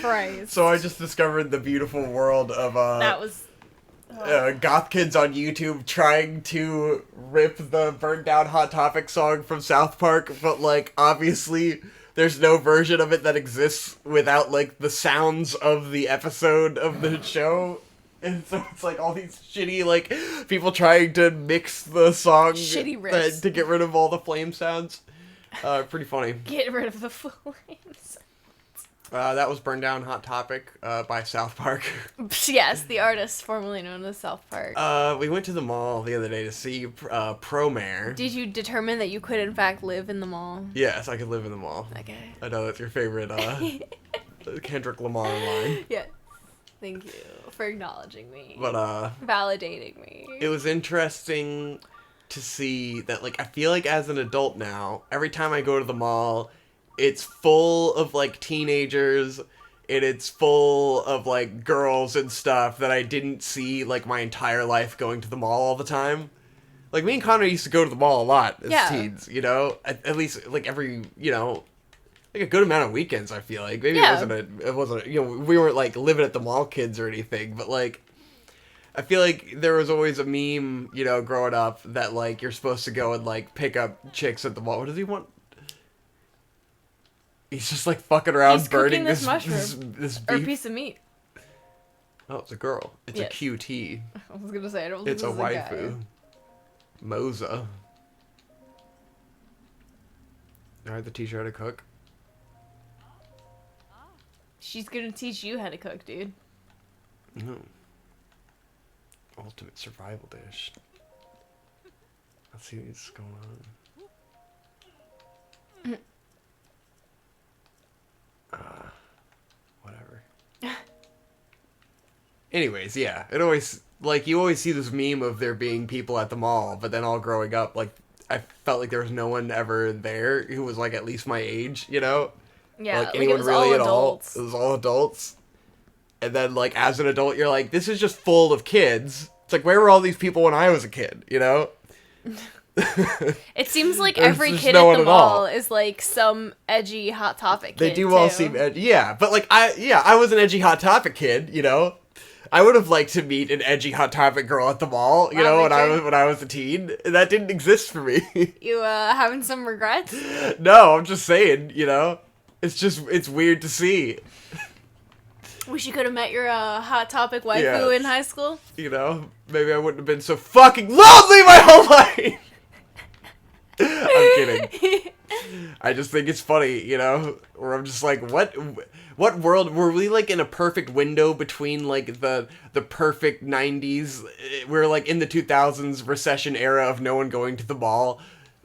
Christ. So I just discovered the beautiful world of That was... goth kids on YouTube trying to rip the Burn Down Hot Topic song from South Park, but, like, obviously there's no version of it that exists without, like, the sounds of the episode of the show. And so it's, like, all these shitty, like, people trying to mix the song Shitty riffs. to get rid of all the flame sounds. Pretty funny. Get rid of the flames. That was Burn Down Hot Topic by South Park. Yes, the artist formerly known as South Park. We went to the mall the other day to see Promare. Did you determine that you could, in fact, live in the mall? Yes, I could live in the mall. Okay. I know that's your favorite Kendrick Lamar line. Yeah. Thank you for acknowledging me. But, validating me. it was interesting to see that, like, I feel like as an adult now, every time I go to the mall, it's full of, like, teenagers, and it's full of, like, girls and stuff that I didn't see, like, my entire life going to the mall all the time. Like, me and Connor used to go to the mall a lot as teens, you know? At least, like, every, you know, like, a good amount of weekends, I feel like. Maybe it wasn't, you know, we weren't, like, living at the mall kids or anything, but, like, I feel like there was always a meme, you know, growing up that, like, you're supposed to go and, like, pick up chicks at the mall. What does he want? He's just, like, fucking around. He's burning cooking this mushroom. This or beef. piece of meat. Oh, it's a girl. It's Yes. a QT. I was gonna say, I don't think It's a this is waifu. Moza. Alright, the teacher how to cook. She's gonna teach you how to cook, dude. No. Ultimate survival dish. Let's see what's going on. Whatever. Anyways, yeah. It always, like, you always see this meme of there being people at the mall, but then all growing up, like, I felt like there was no one ever there who was, like, at least my age, you know? Yeah, like, like anyone it was really all at adults. all. It was all adults. And then, like, as an adult, you're like, this is just full of kids. It's like, where were all these people when I was a kid, you know? It seems like There's every just kid no at the one at all. mall is like some edgy Hot Topic kid. They do all seem edgy. Yeah, but, like, I was an edgy Hot Topic kid, you know? I would have liked to meet an edgy Hot Topic girl at the mall, you know, when I was a teen. That didn't exist for me. You having some regrets? No, I'm just saying, you know? It's weird to see. Wish you could have met your Hot Topic waifu in high school. You know? Maybe I wouldn't have been so fucking lonely my whole life! I'm kidding. I just think it's funny, you know? Where I'm just like, what world were we, like, in a perfect window between, like, the perfect 90s? We're, like, in the 2000s recession era of no one going to the mall,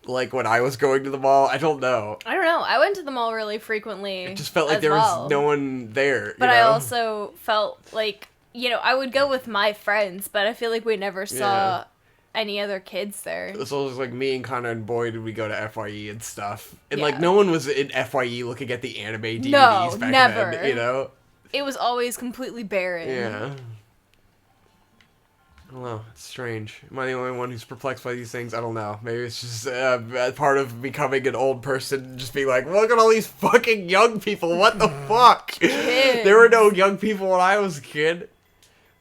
like when I was going to the mall. I don't know. I don't know. I went to the mall really frequently. It just felt like there was no one there. But you know? I also felt like, you know, I would go with my friends, but I feel like we never saw any other kids there. It was always like me and Connor and Boyd, we go to FYE and stuff. And, Yeah. like, no one was in FYE looking at the anime DVDs No, back never. then, you know? It was always completely barren. Yeah. I don't know. It's strange. Am I the only one who's perplexed by these things? I don't know. Maybe it's just part of becoming an old person, just being like, look at all these fucking young people. What the fuck? There were no young people when I was a kid.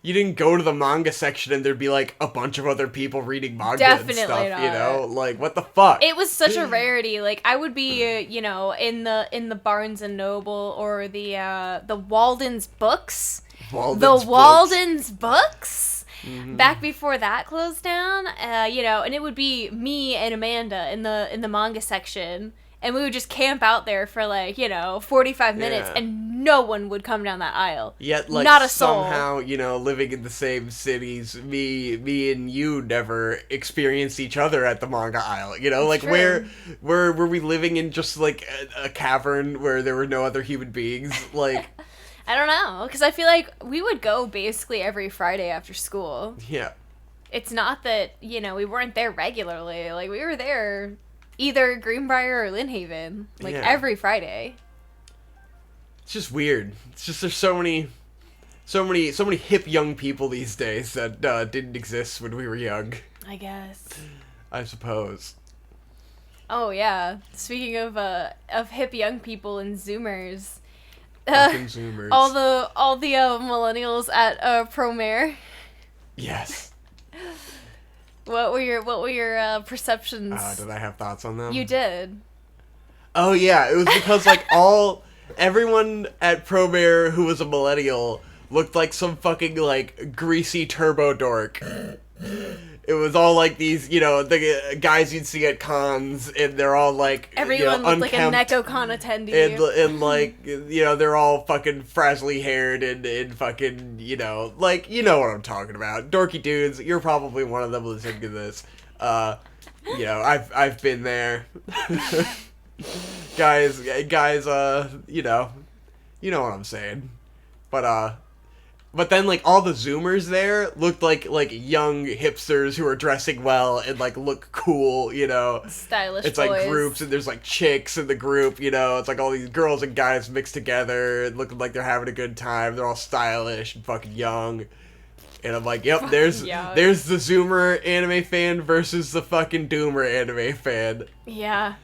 You didn't go to the manga section and there'd be, like, a bunch of other people reading manga and stuff, not. you know? Like, what the fuck? It was such a rarity. Like, I would be, you know, in the Barnes and Noble or the Walden's Books. Walden's Books? Mm-hmm. Back before that closed down, you know, and it would be me and Amanda in the manga section, and we would just camp out there for, like, you know, 45 minutes, and no one would come down that aisle. Yet, like, not a soul. Somehow, you know, living in the same cities, me and you never experienced each other at the manga aisle. You know, like, where were we living in just, like, a cavern where there were no other human beings? Like, I don't know, because I feel like we would go basically every Friday after school. Yeah. It's not that, you know, we weren't there regularly. Like, we were there either Greenbrier or Lynnhaven, like, every Friday. It's just weird. It's just there's so many hip young people these days that didn't exist when we were young. I guess. I suppose. Oh yeah. Speaking of hip young people and Zoomers, Fucking Zoomers. All the millennials at Promare. Yes. What were your perceptions? Did I have thoughts on them? You did. Oh yeah, it was because like everyone at Promare who was a millennial looked like some fucking like greasy turbo dork. It was all like these, the guys you'd see at cons, and they're all like, everyone looked like a NecoCon attendee, and like, they're all fucking frazzly haired and fucking, like, you know what I'm talking about, dorky dudes. You're probably one of them listening to this. I've been there, guys. You know what I'm saying, But then, like, all the Zoomers there looked like young hipsters who are dressing well and, like, look cool, Stylish It's, boys. like, groups, and there's, like, chicks in the group, It's, like, all these girls and guys mixed together and looking like they're having a good time. They're all stylish and fucking young. And I'm like, yep, there's the Zoomer anime fan versus the fucking Doomer anime fan. Yeah.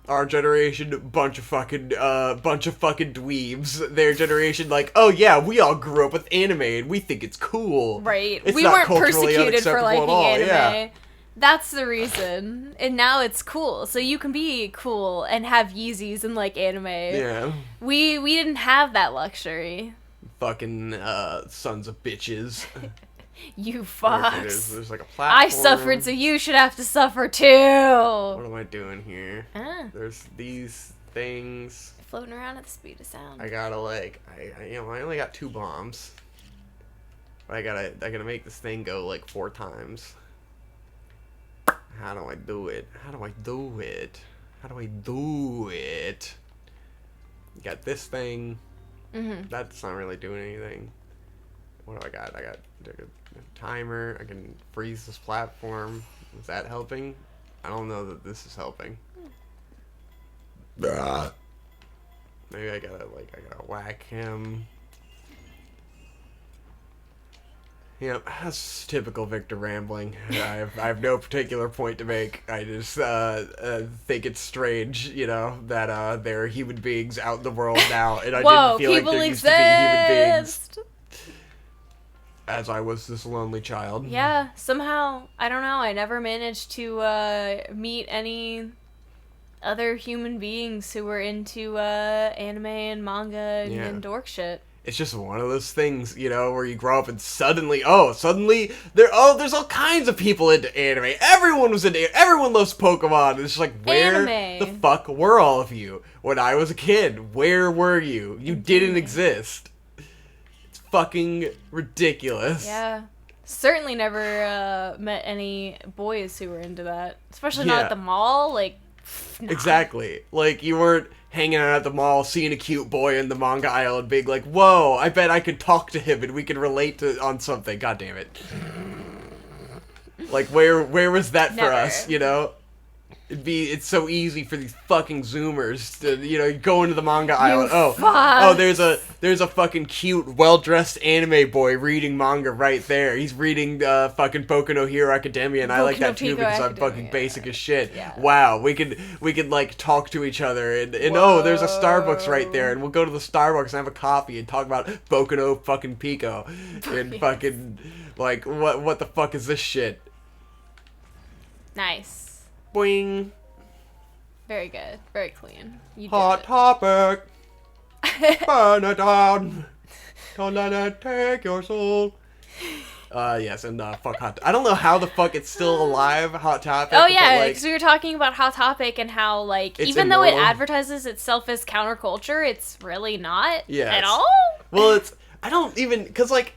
Our generation, bunch of fucking dweebs. Their generation, like, oh yeah, we all grew up with anime and we think it's cool. Right. It's we not weren't culturally persecuted for liking anime. Yeah. That's the reason. And now it's cool. So you can be cool and have Yeezys and like anime. Yeah. We didn't have that luxury. Fucking sons of bitches. You fucks. There's like a platform. I suffered, so you should have to suffer too. What am I doing here? There's these things. Floating around at the speed of sound. I gotta I only got 2 bombs. But I gotta make this thing go like 4 times. How do I do it? Got this thing. That's not really doing anything. What do I got? I got a timer. I can freeze this platform. Is that helping? I don't know that this is helping. Maybe I gotta whack him. Yep, that's typical Victor rambling. I have no particular point to make. I just think it's strange, that there are human beings out in the world now, and I didn't feel like there used to be human beings. As I was this lonely child. Yeah, somehow, I don't know, I never managed to meet any other human beings who were into anime and manga and dork shit. It's just one of those things, where you grow up and suddenly there's all kinds of people into anime. Everyone loves Pokemon. It's just like, where the fuck were all of you when I was a kid? Where were you? You didn't exist. Fucking ridiculous. Yeah. Certainly never met any boys who were into that. Especially not at the mall. Like, nah. Exactly. Like, you weren't hanging out at the mall, seeing a cute boy in the manga aisle and being like, whoa, I bet I could talk to him and we could relate on something. God damn it. Like, where was that for us, It's so easy for these fucking Zoomers to, go into the manga aisle. There's a fucking cute, well-dressed anime boy reading manga right there. He's reading fucking Boku no Hero Academia, and I like that too because I'm fucking basic as shit. Yeah. Wow, we could like talk to each other, and there's a Starbucks right there, and we'll go to the Starbucks and have a coffee and talk about Boku no fucking Pico, and fucking like what the fuck is this shit? Nice. Boing. Very good. Very clean. Hot topic. Burn it down. Don't let it take your soul. Yes, and fuck Hot I don't know how the fuck it's still alive, Hot Topic. Oh yeah, because we were talking about Hot Topic and how, like, even though it advertises itself as counterculture, it's really not at all. Well, I don't even, because, like,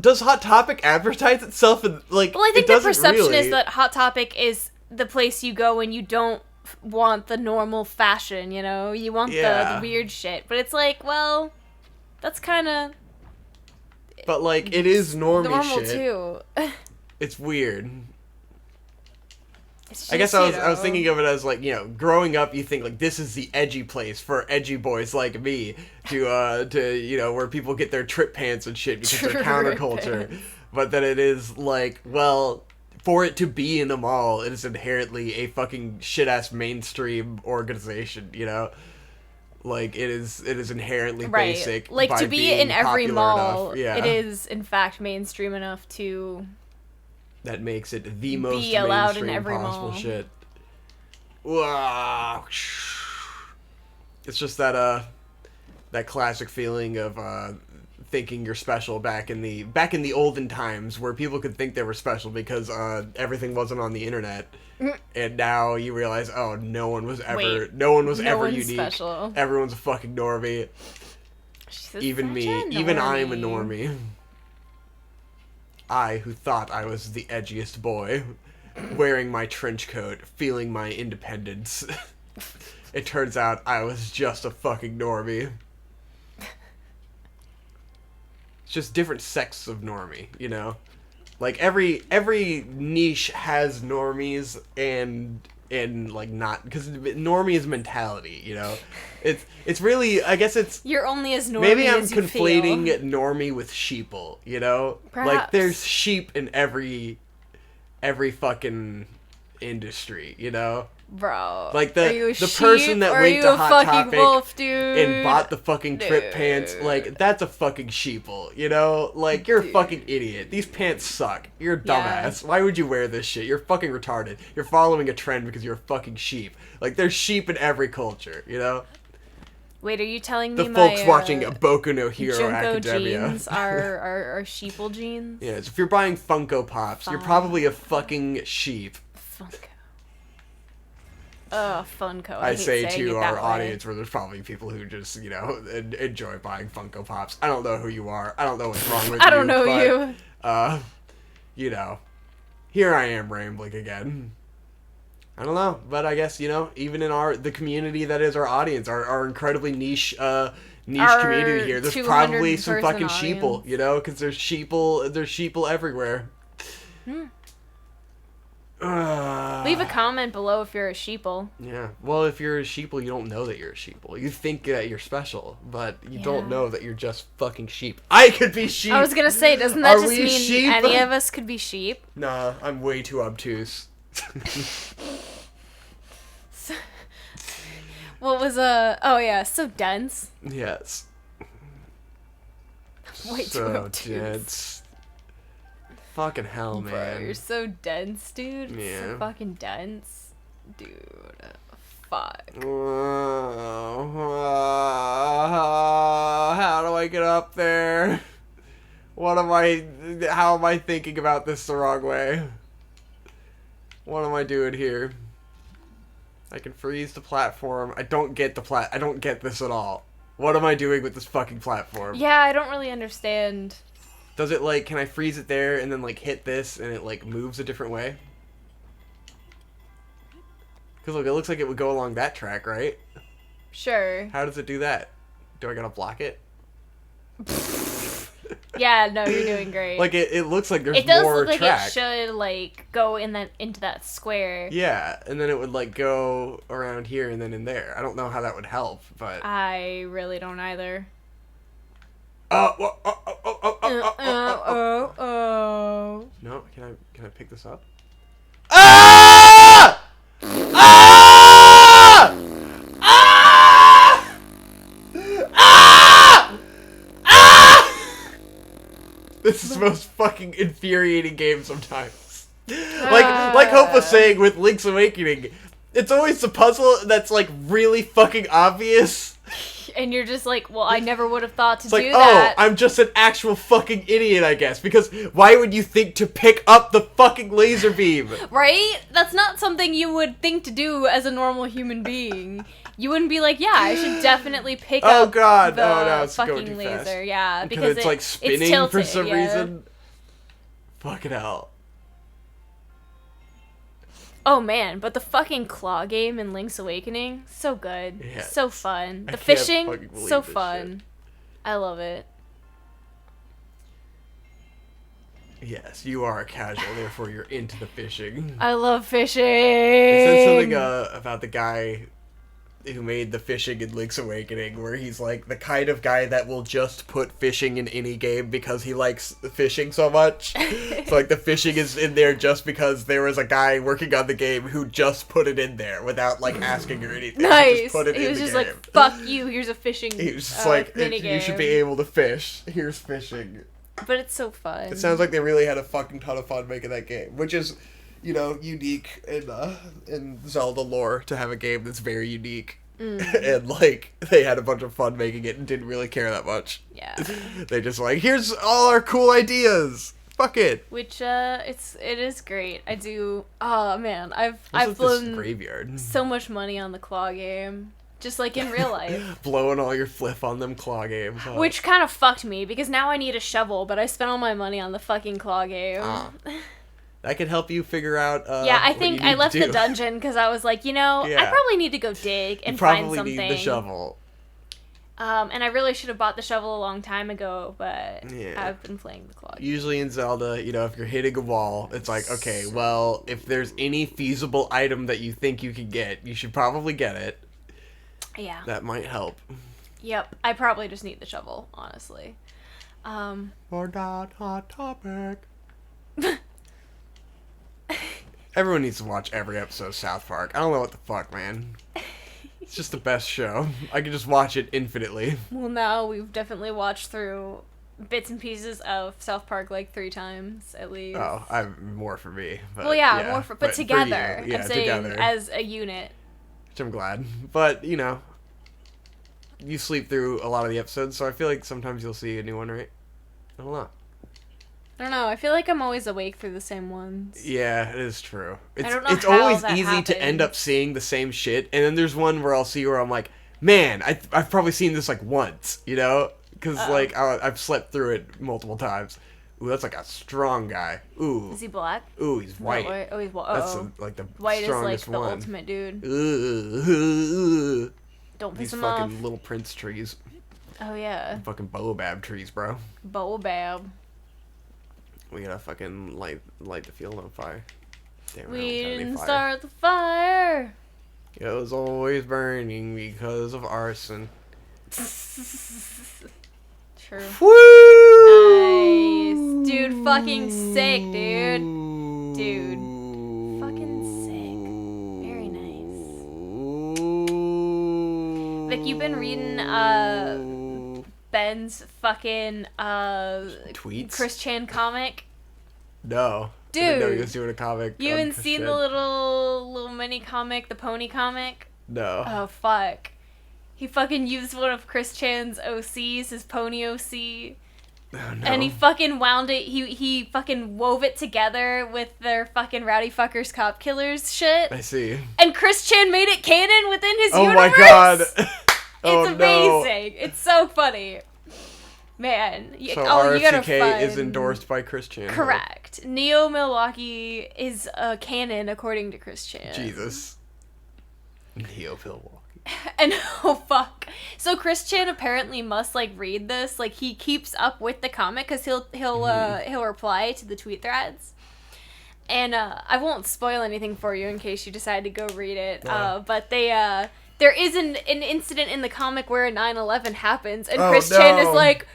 does Hot Topic advertise itself? Well, I think the perception is that Hot Topic is the place you go when you don't want the normal fashion, You want the weird shit. But it's like, well, that's kind of... But, like, it is normal shit. Too. It's weird. Just, I guess I was thinking of it as, like, growing up, you think, like, this is the edgy place for edgy boys like me to where people get their trip pants and shit because they're counterculture. But then it is, like, well, for it to be in the mall, it is inherently a fucking shit-ass mainstream organization, Like, it is inherently right. basic. Like, to be in every mall, yeah. it is, in fact, mainstream enough to... That makes it the most be allowed in mainstream every possible mall. shit. Wow. It's just that classic feeling of thinking you're special back in the olden times where people could think they were special because everything wasn't on the internet. And now you realize, oh, no one was ever unique. Special. Everyone's a fucking normie. Even me. Even I'm a normie. I, who thought I was the edgiest boy, wearing my trench coat, feeling my independence. It turns out I was just a fucking normie. It's just different sects of normie, you know? Like, every niche has normies and like, not... Because normie is mentality, you know? It's really... I guess it's... You're only as normie maybe I'm as you conflating feel. normie with sheeple, you know? Perhaps. Like, there's sheep in every fucking industry, you know? Bro. Like, are you a the sheep, person that or went are to you a Hot fucking Topic wolf, dude? and bought the fucking trip pants, like, that's a fucking sheeple, you know? Like, you're a fucking idiot. These pants suck. You're a dumbass. Why would you wear this shit? You're fucking retarded. You're following a trend because you're a fucking sheep. Like, there's sheep in every culture, you know? Wait, are you telling me the folks watching Boku no Hero Junko Academia jeans are sheeple jeans? Yes, if you're buying Funko Pops, you're probably a fucking sheep. Funko. Oh, Funko. I say to our way. audience where there's probably people who just, you know, enjoy buying Funko Pops. I don't know who you are. I don't know what's wrong with you. I don't know you. You know, here I am rambling again. I don't know, but I guess, you know, even in the community that is our audience, our incredibly niche community here, there's probably some fucking sheeple, you know, because there's sheeple everywhere. Leave a comment below if you're a sheeple. Yeah, well, if you're a sheeple, you don't know that you're a sheeple. You think that you're special, but you don't know that you're just fucking sheep. I could be sheep! I was gonna say, doesn't that just mean sheep? any of us could be sheep? Nah, I'm way too obtuse. What was oh yeah, so dense. Yes. Way too obtuse. Dense. Fucking hell, man. Bro, you're so dense, dude. Yeah. So fucking dense. Dude. Fuck. How do I get up there? How am I thinking about this the wrong way? What am I doing here? I can freeze the platform. I don't get I don't get this at all. What am I doing with this fucking platform? Yeah, I don't really understand. Does it, like, can I freeze it there and then, like, hit this and it, like, moves a different way? Because, look, it looks like it would go along that track, right? Sure. How does it do that? Do I gotta block it? Yeah, no, you're doing great. Like, it looks like there's more track. It does look like it should, like, go into that square. Yeah, and then it would, like, go around here and then in there. I don't know how that would help, but... I really don't either. Oh. No, can I pick this up? Ah! Ah! Ah! Ah! Ah! This is the most fucking infuriating game sometimes. Like Hope was saying with Link's Awakening, it's always the puzzle that's, like, really fucking obvious. And you're just like, well, I never would have thought to do that. Oh, I'm just an actual fucking idiot, I guess. Because why would you think to pick up the fucking laser beam? Right? That's not something you would think to do as a normal human being. You wouldn't be like, yeah, I should definitely pick up the it's fucking going too laser. fast. Yeah, because it's like spinning tilted, for some reason. Fucking hell. Oh man, but the fucking claw game in Link's Awakening, so good. Yeah, so fun. The fishing, so fun. Shit. I love it. Yes, you are a casual, therefore you're into the fishing. I love fishing. It said something about the guy who made the fishing in Link's Awakening, where he's like the kind of guy that will just put fishing in any game because he likes fishing so much. So like the fishing is in there just because there was a guy working on the game who just put it in there without like asking or anything. Nice. Just put it he in was the just game. like, "Fuck you. Here's a fishing." He was just like, minigame. "You should be able to fish. Here's fishing." But it's so fun. It sounds like they really had a fucking ton of fun making that game, which is, you know, unique in Zelda lore to have a game that's very unique. And, like, they had a bunch of fun making it and didn't really care that much. Yeah. They just like, here's all our cool ideas. Fuck it. Which, it is great. I do, oh man, I've This blown graveyard. so much money on the claw game. Just like in real life. Blowing all your fliff on them claw games. Huh? Which kind of fucked me, because now I need a shovel, but I spent all my money on the fucking claw game. That could help you figure out. Yeah, I think I left the dungeon because I was like, I probably need to go dig and find something. Need the shovel. And I really should have bought the shovel a long time ago, but Yeah. I've been playing the claw game. Usually in Zelda, you know, if you're hitting a wall, it's like, okay, well, if there's any feasible item that you think you can get, you should probably get it. Yeah. That might help. Yep. I probably just need the shovel, honestly. For that hot topic. Everyone needs to watch every episode of South Park. I don't know what the fuck, man. It's just the best show. I can just watch it infinitely. Well, now we've definitely watched through bits and pieces of South Park like 3 times at least. Oh, I'm more for me. But, well, yeah, more for, but together. For you. Yeah, I'm saying together. as a unit. Which I'm glad. But, you know, you sleep through a lot of the episodes, so I feel like sometimes you'll see a new one, right? I don't know. I don't know. I feel like I'm always awake through the same ones. Yeah, it is true. It's, I don't know it's how always that easy to end happens. up seeing the same shit, and then there's one where I'll see where I'm like, man, I've probably seen this like once, you know? Because like I've slept through it multiple times. Ooh, that's like a strong guy. Ooh. Is he black? Ooh, he's white. Oh, he's white. That's like the White strongest is like the one. ultimate dude. Ooh. Don't piss These him fucking off. little prince trees. Oh yeah. Fucking baobab trees, bro. Baobab. We gotta fucking light the field on fire. Damn, We don't got any didn't fire. start the fire. It was always burning because of arson. True. Woo! Nice. Dude, fucking sick, dude. Dude. Fucking sick. Very nice. Vic, you've been reading, Ben's fucking, Tweets? Chris Chan comic? No. I didn't know he Dude. was doing a comic. You on haven't Chris seen Chan. the little mini comic, the pony comic? No. Oh, fuck. He fucking used one of Chris Chan's OCs, his pony OC. Oh, no. And he fucking wound it, he fucking wove it together with their fucking Rowdy Fuckers Cop Killers shit. I see. And Chris Chan made it canon within his Oh universe. my god. Oh, It's amazing. It's so funny. Man. So You gotta RFCK find... is endorsed by Chris Chan. huh? Correct. Neo Milwaukee is canon according to Chris Chan. Jesus. Neo Milwaukee. And oh fuck. So Chris Chan apparently must like read this. Like he keeps up with the comic because he'll reply to the tweet threads. And I won't spoil anything for you in case you decide to go read it. But there is an incident in the comic where a 9/11 happens, and Chris Chan is like,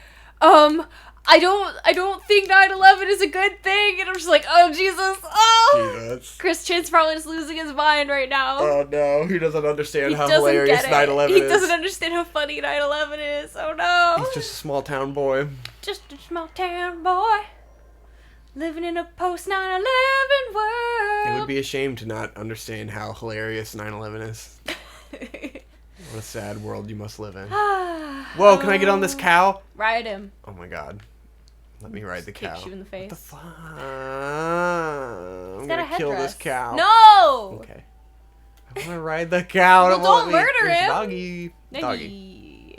I don't think 9/11 is a good thing, and I'm just like, oh Jesus, oh. Jesus. Chris Chan's probably just losing his mind right now. Oh no, he doesn't understand He how doesn't hilarious get it. 9/11 He is. doesn't understand how funny 9/11 is. Oh no. He's just a small town boy. Just a small town boy living in a post 9/11 world. It would be a shame to not understand how hilarious 9/11 is. What a sad world you must live in. Whoa, can I get on this cow? Ride him. Oh my god. Let me ride the Kick cow. you in the face. What the fuck? I'm got a gonna kill this headdress. cow. No! Okay. I wanna ride the cow. Well, don't murder him. Doggy. Doggy.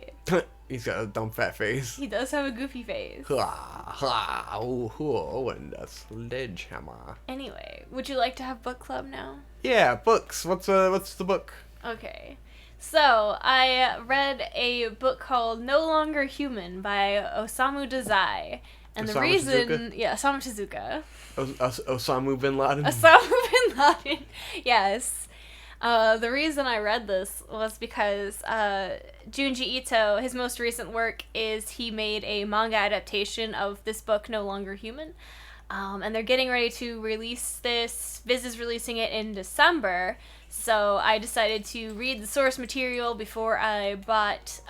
He's got a dumb fat face. He does have a goofy face. Ha ha. Oh, and a sledgehammer. Anyway, would you like to have book club now? Yeah, books. What's the book? Okay. So, I read a book called No Longer Human by Osamu Dazai. And the Osamu reason... Tezuka? Yeah, Osamu Tezuka. Osamu bin Laden. Osamu bin Laden. Yes. The reason I read this was because Junji Ito, his most recent work is he made a manga adaptation of this book, No Longer Human. And they're getting ready to release this. Viz is releasing it in December. So I decided to read the source material before I bought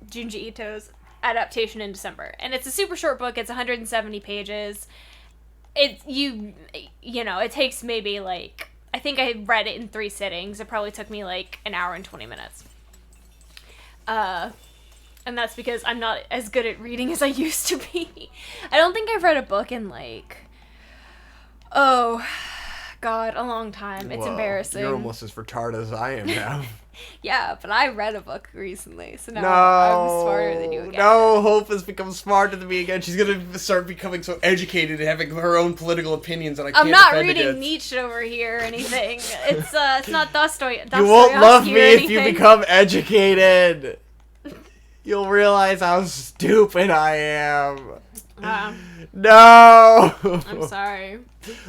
Junji Ito's adaptation in December. And it's a super short book. It's 170 pages. It takes maybe like, I think I read it in 3 sittings. It probably took me like an hour and 20 minutes. And that's because I'm not as good at reading as I used to be. I don't think I've read a book in like, oh God, a long time. It's embarrassing. You're almost as retarded as I am now. Yeah, but I read a book recently, so now I'm smarter than you again. No, Hope has become smarter than me again. She's gonna start becoming so educated and having her own political opinions, and I can't I'm not defend reading against. Nietzsche over here or anything. It's not Dostoevsky. You won't love me if you become educated. You'll realize how stupid I am. No! I'm sorry.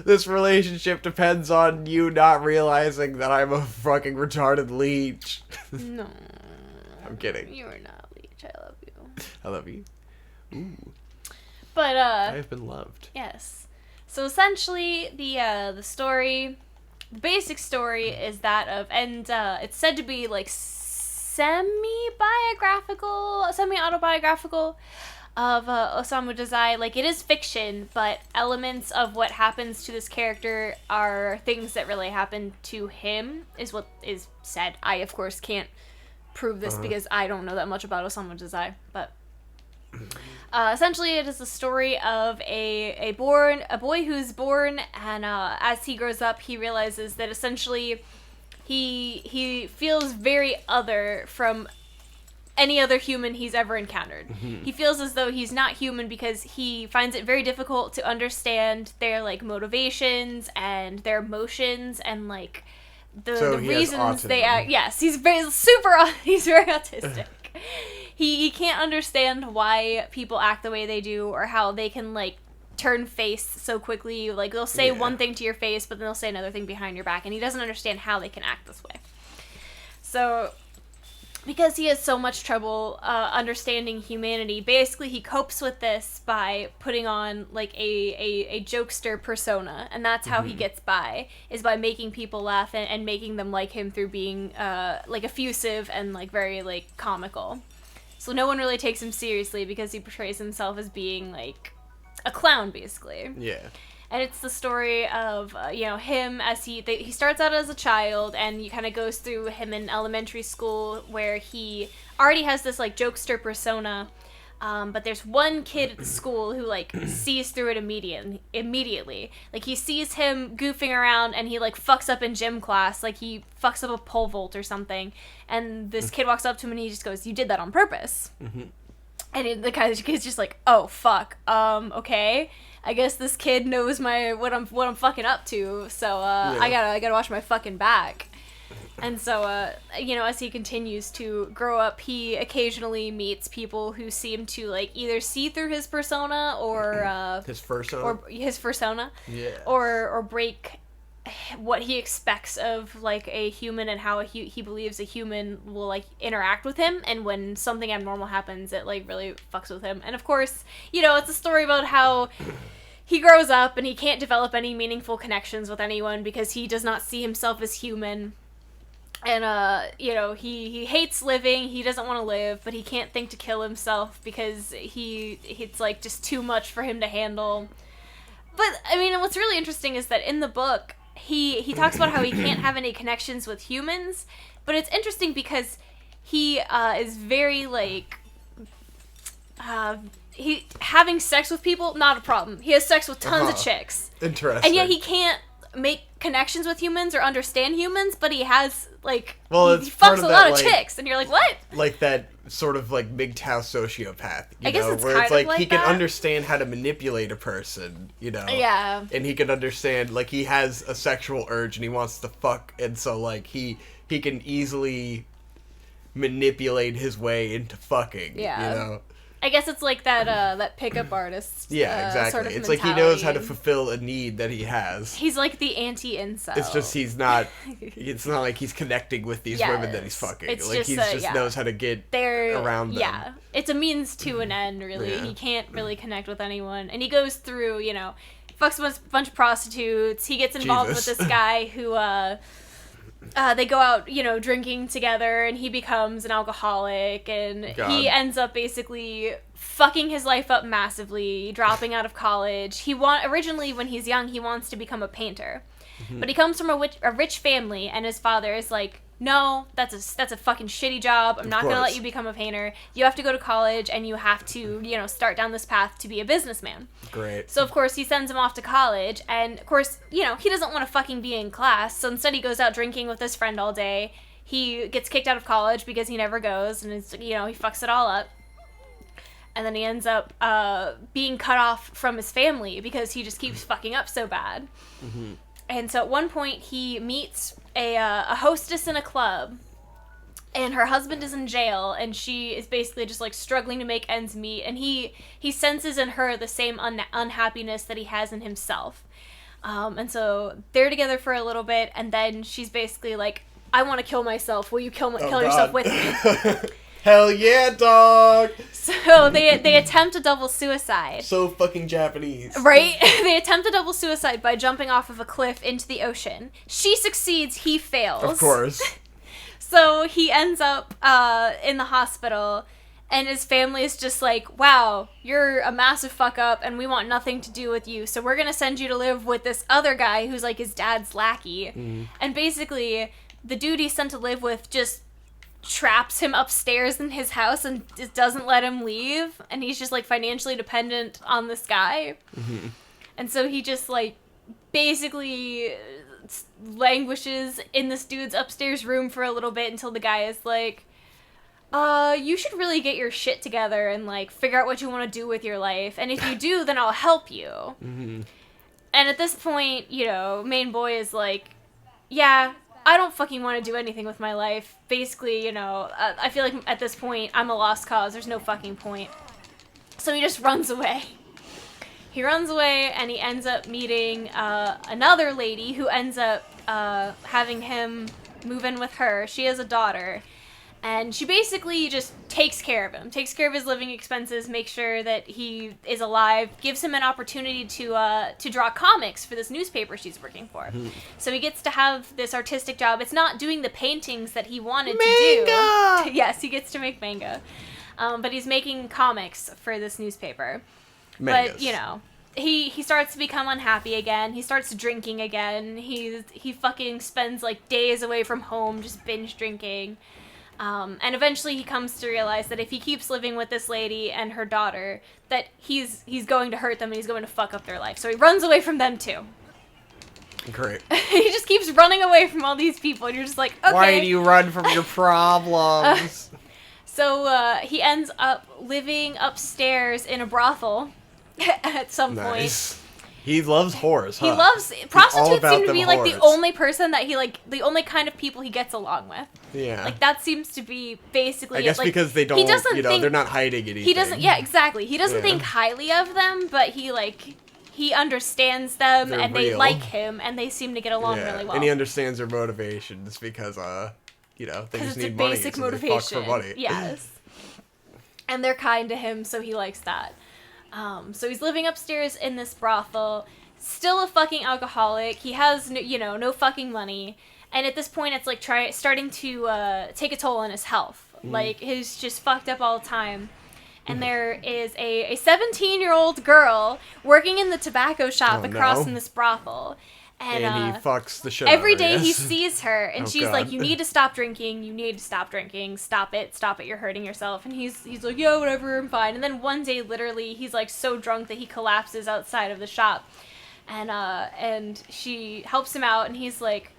This relationship depends on you not realizing that I'm a fucking retarded leech. No. I'm kidding. You are not a leech. I love you. I love you. Ooh. But, I have been loved. Yes. So essentially, the story, the basic story is that of, and it's said to be like semi-autobiographical of Osamu Dazai. Like, it is fiction, but elements of what happens to this character are things that really happen to him, is what is said. I, of course, can't prove this because I don't know that much about Osamu Dazai, but essentially it is the story of a boy who's born, and as he grows up, he realizes that essentially he feels very other from any other human he's ever encountered. Mm-hmm. He feels as though he's not human because he finds it very difficult to understand their like motivations and their emotions and like the reasons they act. Yes, he's very autistic. He can't understand why people act the way they do or how they can like turn face so quickly. Like, they'll say one thing to your face, but then they'll say another thing behind your back, and he doesn't understand how they can act this way. So, because he has so much trouble understanding humanity, basically he copes with this by putting on like a jokester persona, and that's how he gets by, is by making people laugh and making them like him through being like effusive and like very like comical. So no one really takes him seriously because he portrays himself as being like a clown, basically. Yeah. And it's the story of, him as he starts out as a child, and he kind of goes through him in elementary school where he already has this, like, jokester persona, but there's one kid at the school who, like, sees through it immediately. Like, he sees him goofing around, and he, like, fucks up in gym class. Like, he fucks up a pole vault or something, and this kid walks up to him, and he just goes, "You did that on purpose." Mm-hmm. And the kid's just like, "Oh, fuck, okay. I guess this kid knows what I'm fucking up to, so I gotta watch my fucking back." And so as he continues to grow up, he occasionally meets people who seem to like either see through his persona or his persona, or break what he expects of like a human and how he believes a human will like interact with him, and when something abnormal happens, it like really fucks with him. And of course, it's a story about how he grows up and he can't develop any meaningful connections with anyone because he does not see himself as human. And he hates living, he doesn't want to live, but he can't think to kill himself because it's like just too much for him to handle. But I mean, what's really interesting is that in the book he talks about how he can't have any connections with humans, but it's interesting because he is very like he having sex with people, not a problem. He has sex with tons of chicks. Interesting. And yet he can't make connections with humans or understand humans, but he has like he fucks a lot of chicks, and you're like, what? Like that sort of like MGTOW sociopath, I guess it's where kind it's like of he that. can understand how to manipulate a person, Yeah. And he can understand like he has a sexual urge and he wants to fuck, and so like he can easily manipulate his way into fucking. I guess it's like that pickup artist. Yeah, exactly. Sort of it's like he knows how to fulfill a need that he has. He's like the anti-incel. It's just he's not. It's not like he's connecting with these women that he's fucking. It's like he just knows how to get around them. Yeah, it's a means to an end. Really, he can't really connect with anyone, and he goes through. Fucks a bunch of prostitutes. He gets involved with this guy who. They go out, drinking together, and he becomes an alcoholic, and he ends up basically fucking his life up massively, dropping out of college. Originally, when he's young, he wants to become a painter, but he comes from a rich family, and his father is like, no, that's a fucking shitty job. I'm not gonna let you become a painter. You have to go to college, and you have to, start down this path to be a businessman. Great. So, of course, he sends him off to college, and, of course, he doesn't want to fucking be in class, so instead he goes out drinking with his friend all day. He gets kicked out of college because he never goes, and, he fucks it all up. And then he ends up being cut off from his family because he just keeps fucking up so bad. Mm-hmm. And so at one point, he meets a hostess in a club, and her husband is in jail, and she is basically just, struggling to make ends meet, and he senses in her the same unhappiness that he has in himself. And so they're together for a little bit, and then she's basically like, I want to kill myself. Will you kill yourself with me? Hell yeah, dog! So they attempt a double suicide. So fucking Japanese. Right? They attempt a double suicide by jumping off of a cliff into the ocean. She succeeds, he fails. Of course. So he ends up in the hospital, and his family is just like, wow, you're a massive fuck up, and we want nothing to do with you, so we're gonna send you to live with this other guy who's like his dad's lackey. Mm. And basically, the dude he's sent to live with just traps him upstairs in his house and just doesn't let him leave, and he's just financially dependent on this guy. Mm-hmm. And so he just basically languishes in this dude's upstairs room for a little bit until the guy is like, you should really get your shit together and figure out what you want to do with your life, and if you do, then I'll help you. Mm-hmm. And at this point, main boy is like, yeah, I don't fucking want to do anything with my life. Basically, I feel like at this point, I'm a lost cause. There's no fucking point. So he just runs away. He runs away, and he ends up meeting another lady who ends up having him move in with her. She has a daughter. And she basically just takes care of him, takes care of his living expenses, makes sure that he is alive, gives him an opportunity to draw comics for this newspaper she's working for. Mm-hmm. So he gets to have this artistic job. It's not doing the paintings that he wanted to do. Yes, he gets to make manga. But he's making comics for this newspaper. Mangas. But, he starts to become unhappy again. He starts drinking again. He fucking spends, days away from home just binge drinking. And eventually he comes to realize that if he keeps living with this lady and her daughter, that he's going to hurt them and he's going to fuck up their life. So he runs away from them too. Great. He just keeps running away from all these people, and you're just like, okay. Why do you run from your problems? So he ends up living upstairs in a brothel at some point. He loves whores, huh? He loves prostitutes. Seem to be the only person that the only kind of people he gets along with. Yeah. That seems to be basically. I guess because they don't. He doesn't think, they're not hiding anything. He doesn't. Yeah, exactly. He doesn't think highly of them, but he understands them, they're and real. They like him, and they seem to get along really well. And he understands their motivations because they just need money. Basic motivation. They fuck for money. Yes. And they're kind to him, so he likes that. So he's living upstairs in this brothel, still a fucking alcoholic. He has, no fucking money. And at this point, it's starting to take a toll on his health. Mm. He's just fucked up all the time. And there is a 17-year-old girl working in the tobacco shop across in this brothel. And he fucks the shit every out of her, day he sees her, and she's like, you need to stop drinking, stop it, you're hurting yourself. And he's like, yeah, whatever, I'm fine. And then one day, literally, he's so drunk that he collapses outside of the shop. And she helps him out, and he's like,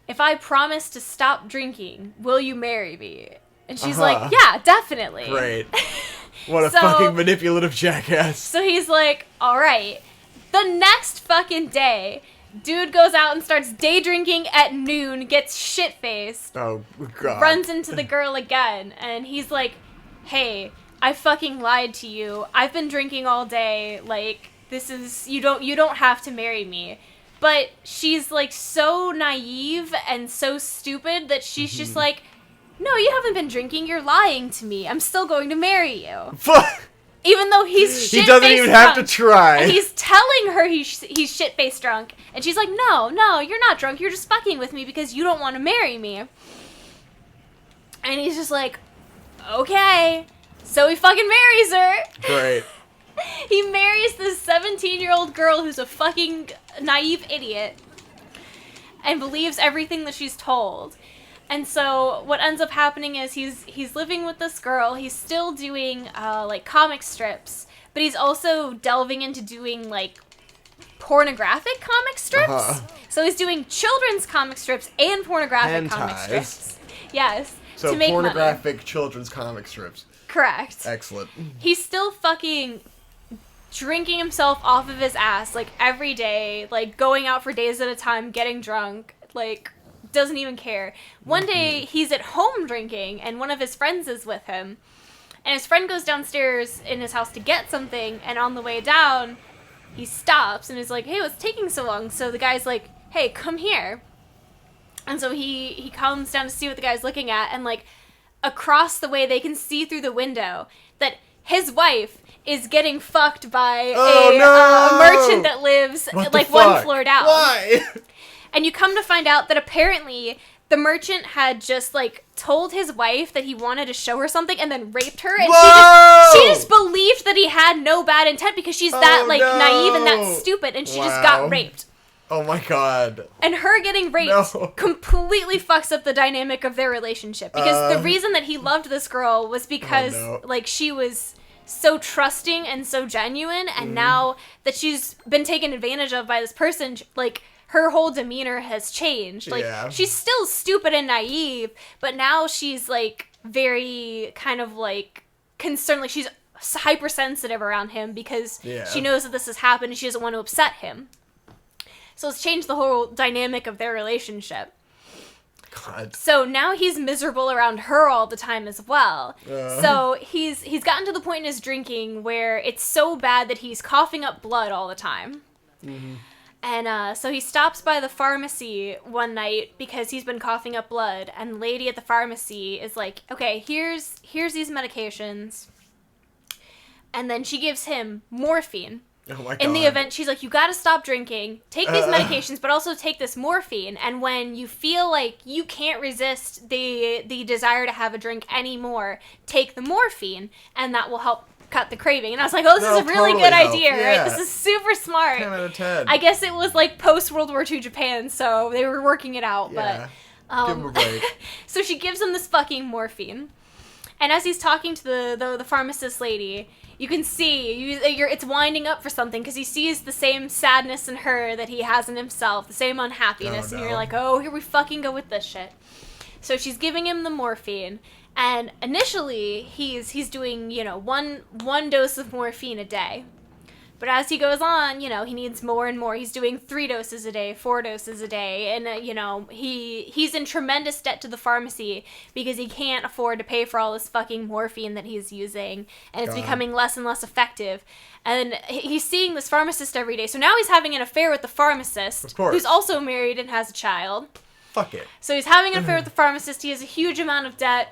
if I promise to stop drinking, will you marry me? And she's like, yeah, definitely. Great. What a fucking manipulative jackass. So he's like, alright. The next fucking day, dude goes out and starts day drinking at noon, gets shit-faced. Oh, God. Runs into the girl again, and he's like, hey, I fucking lied to you. I've been drinking all day. Like, this is, you don't have to marry me. But she's, like, so naive and so stupid that she's just like, no, you haven't been drinking. You're lying to me. I'm still going to marry you. Even though he's shit-faced drunk. He doesn't even have to try. And he's telling her he's shit-faced drunk. And she's like, no, you're not drunk. You're just fucking with me because you don't want to marry me. And he's just like, okay. So he fucking marries her. Great. He marries this 17-year-old girl who's a fucking naive idiot. And believes everything that she's told. And so what ends up happening is he's living with this girl. He's still doing like comic strips, but he's also delving into doing like pornographic comic strips. So he's doing children's comic strips and pornographic comic strips. Yes. So to make pornographic money. Children's comic strips. Correct. Excellent. He's still fucking drinking himself off of his ass like every day, like going out for days at a time, getting drunk, like doesn't even care. One day he's at home drinking and one of his friends is with him. And his friend goes downstairs in his house to get something, and on the way down, he stops and is like, hey, what's taking so long? So the guy's like, hey, come here. And so he comes down to see what the guy's looking at, and like across the way they can see through the window that his wife is getting fucked by a merchant that lives like one floor down. Why? And you come to find out that apparently the merchant had just, like, told his wife that he wanted to show her something and then raped her. And she just believed that he had no bad intent because she's that, like, naive and that stupid. And she just got raped. Oh, my God. And her getting raped completely fucks up the dynamic of their relationship. Because the reason that he loved this girl was because, like, she was so trusting and so genuine. And now that she's been taken advantage of by this person, like, her whole demeanor has changed. Like, she's still stupid and naive, but now she's, like, very kind of, like, concerned. Like, she's hypersensitive around him because she knows that this has happened and she doesn't want to upset him. So it's changed the whole dynamic of their relationship. God. So now he's miserable around her all the time as well. So he's gotten to the point in his drinking where it's so bad that he's coughing up blood all the time. And so he stops by the pharmacy one night because he's been coughing up blood, and the lady at the pharmacy is like, okay, here's these medications. And then she gives him morphine. Oh my God. In the event, she's like, you gotta stop drinking, take these medications, but also take this morphine. And when you feel like you can't resist the desire to have a drink anymore, take the morphine, and that will help cut the craving. And I was like, oh, this is a really good idea, right? This is super smart. 10 out of 10. I guess it was like post World War II Japan, so they were working it out. Yeah. But give him a break. So she gives him this fucking morphine, and as he's talking to the pharmacist lady, you can see it's winding up for something because he sees the same sadness in her that he has in himself, the same unhappiness, and you're like, oh, here we fucking go with this shit. So she's giving him the morphine. And initially, he's doing, one dose of morphine a day. But as he goes on, he needs more and more. He's doing 3 doses a day, 4 doses a day. And, he's in tremendous debt to the pharmacy because he can't afford to pay for all this fucking morphine that he's using. And it's becoming less and less effective. And he's seeing this pharmacist every day. So now he's having an affair with the pharmacist, who's also married and has a child. Fuck it. So he's having an affair with the pharmacist. He has a huge amount of debt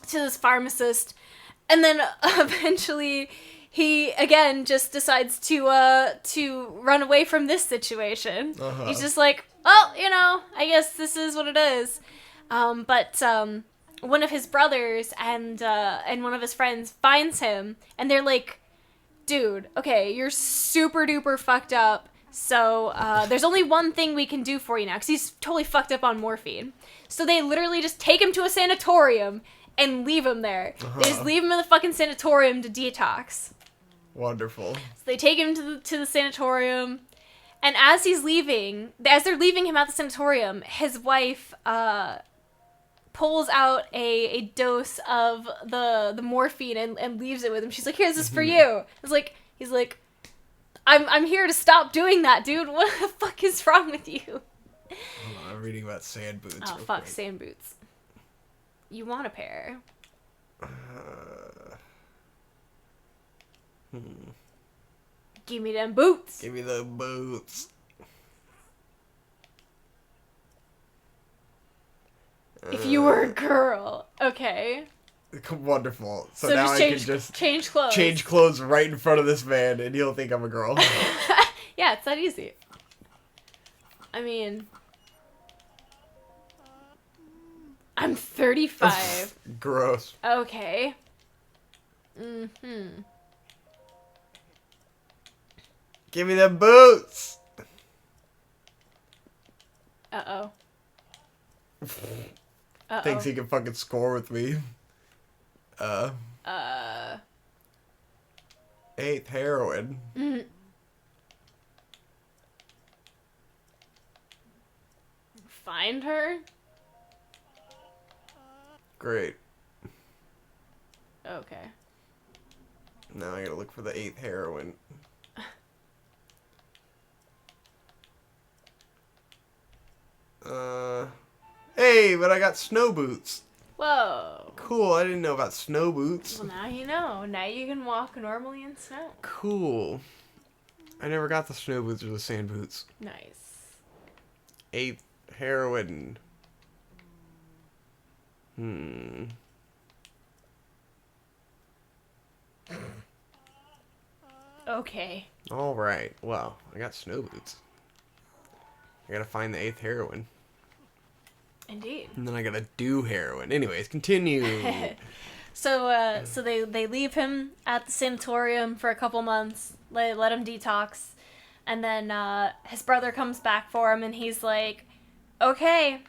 to this pharmacist, and then eventually he again just decides to run away from this situation. He's just like, well, I guess this is what it is. But one of his brothers and one of his friends finds him, and they're like, dude, okay, you're super duper fucked up. So there's only one thing we can do for you now, because he's totally fucked up on morphine. So they literally just take him to a sanatorium and leave him there. They just leave him in the fucking sanatorium to detox. Wonderful. So they take him to the sanatorium, and as they're leaving him at the sanatorium, his wife pulls out a dose of the morphine and leaves it with him. She's like, here, this is for you. He's like, I'm here to stop doing that, dude. What the fuck is wrong with you? Hold on, I'm reading about sand boots. Oh, fuck, sand boots. You want a pair. Give me them boots. Give me the boots. If you were a girl. Okay. Wonderful. So So now just I can just change clothes. change clothes right in front of this man, and he'll think I'm a girl. Yeah, it's that easy. I mean, I'm 35. Gross. Okay. Give me them boots. Uh-oh. Thinks he can fucking score with me. 8th heroin. Find her? Great. Okay. Now I gotta look for the 8th heroin. Hey, but I got snow boots. Whoa. Cool, I didn't know about snow boots. Well, now you know. Now you can walk normally in snow. Cool. I never got the snow boots or the sand boots. Nice. 8th heroin. Okay. Alright, well, I got snow boots. I gotta find the 8th heroin. Indeed. And then I gotta do heroin. Anyways, continue. So they leave him at the sanatorium for a couple months. Let him detox. And then his brother comes back for him, and he's like, okay,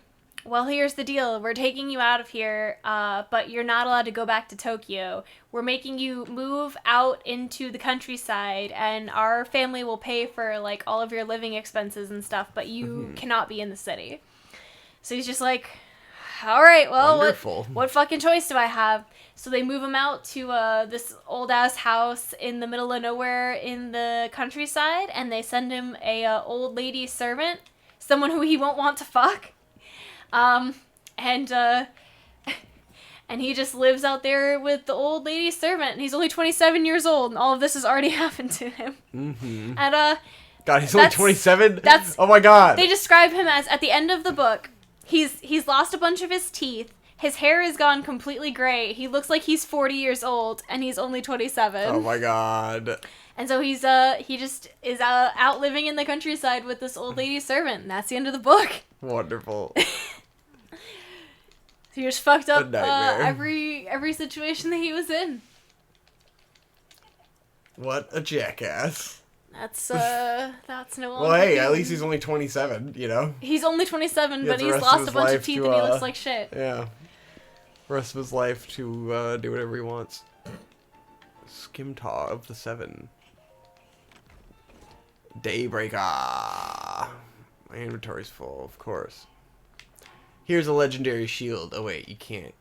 well, here's the deal. We're taking you out of here, but you're not allowed to go back to Tokyo. We're making you move out into the countryside, and our family will pay for, like, all of your living expenses and stuff, but you cannot be in the city. So he's just like, all right, well, what fucking choice do I have? So they move him out to this old-ass house in the middle of nowhere in the countryside, and they send him a old lady servant, someone who he won't want to fuck. And he just lives out there with the old lady servant, and he's only 27 years old, and all of this has already happened to him. Mm-hmm. And, God, he's only 27? That's... Oh my god! They describe him as, at the end of the book, he's lost a bunch of his teeth, his hair is gone completely gray, he looks like he's 40 years old, and he's only 27. Oh my god. And so he just is out living in the countryside with this old lady servant, and that's the end of the book. Wonderful. He just fucked up every situation that he was in. What a jackass. That's no longer. Well, hey, at least he's only 27, you know? He's only 27, but he's lost a bunch of teeth and he looks like shit. Yeah. Rest of his life to do whatever he wants. Skimtar of the 7. Daybreaker. My inventory's full, of course. Here's a legendary shield. Oh wait, you can't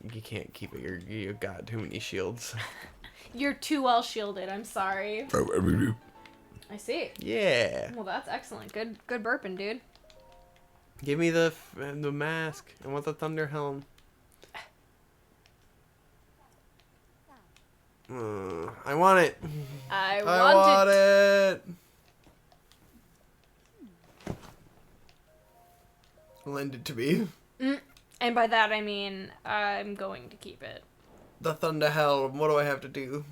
keep it. You got too many shields. You're too well shielded. I'm sorry. I see. Yeah. Well, that's excellent. Good burping, dude. Give me the mask. I want the thunder helm. I want it. I want it. Lend it to me. And by that I mean I'm going to keep it. The thunder helm. What do I have to do?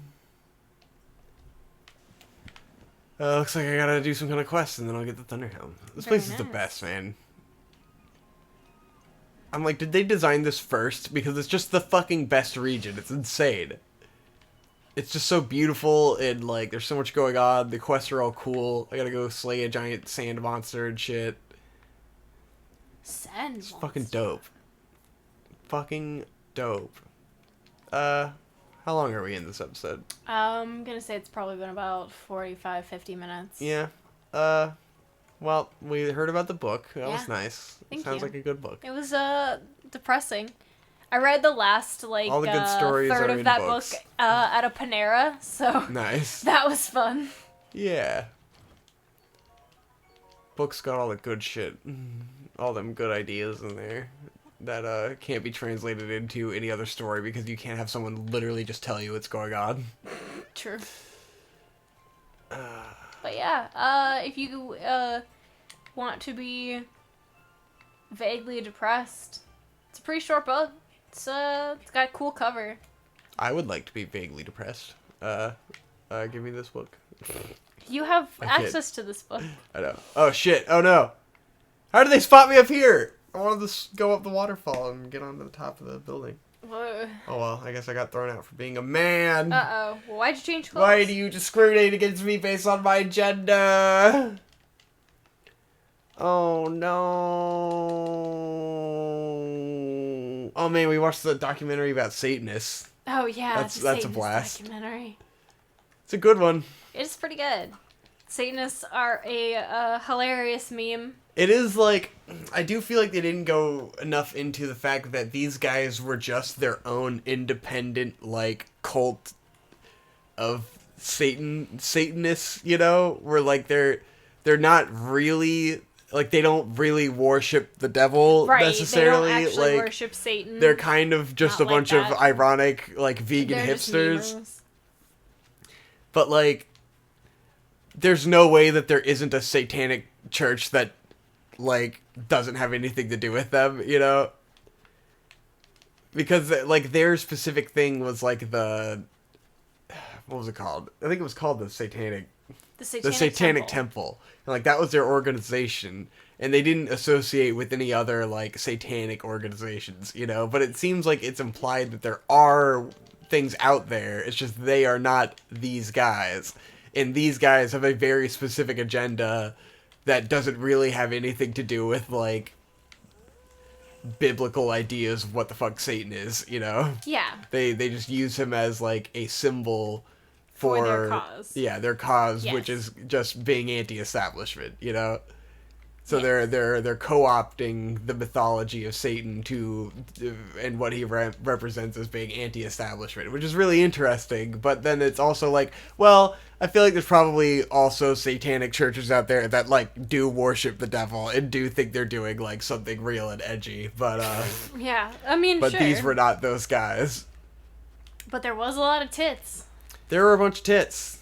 Looks like I gotta do some kind of quest and then I'll get the thunder helm. This place is the best, man. I'm like, did they design this first? Because it's just the fucking best region. It's insane. It's just so beautiful and, like, there's so much going on. The quests are all cool. I gotta go slay a giant sand monster and shit. Sand monster? It's fucking dope. Fucking dope. How long are we in this episode? I'm gonna say it's probably been about 45, 50 minutes. Yeah. Well, we heard about the book. That was nice. Sounds like a good book. It was, depressing. I read the last, like, all the good stories third are of in that books. book at a Panera, so... Nice. That was fun. Yeah. Book's got all the good shit. All them good ideas in there. That, can't be translated into any other story because you can't have someone literally just tell you what's going on. True. But yeah, if you want to be vaguely depressed, it's a pretty short book. It's got a cool cover. I would like to be vaguely depressed. Give me this book. You have access to this book. I know. Oh shit! Oh no! How did they spot me up here? I wanted to go up the waterfall and get onto the top of the building. Oh well, I guess I got thrown out for being a man. Uh-oh. Well, why'd you change clothes? Why do you discriminate against me based on my gender? Oh no. Oh man, we watched the documentary about Satanists. Oh yeah, that's a blast. Documentary. It's a good one. It's pretty good. Satanists are a hilarious meme. It is like, I do feel like they didn't go enough into the fact that these guys were just their own independent, like, cult of Satanists, you know? Where, like, they're not really, like, they don't really worship the devil necessarily. They don't actually like, worship Satan. They're kind of just a bunch of ironic, like, vegan hipsters. But, like, there's no way that there isn't a satanic church that, like, doesn't have anything to do with them, you know? Because, like, their specific thing was, like, what was it called? I think it was called the Satanic Temple. And, like, that was their organization. And they didn't associate with any other, like, satanic organizations, you know? But it seems like it's implied that there are things out there. It's just they are not these guys. And these guys have a very specific agenda that doesn't really have anything to do with, like, biblical ideas of what the fuck Satan is, you know? Yeah. They just use him as, like, a symbol for their cause. Yeah, their cause, yes. Which is just being anti-establishment, you know? So yes. they're co-opting the mythology of Satan and what he represents as being anti-establishment, which is really interesting. But then it's also like, well, I feel like there's probably also satanic churches out there that, like, do worship the devil and do think they're doing, like, something real and edgy. But yeah, I mean, but sure. These were not those guys. But there was a lot of tits. There were a bunch of tits.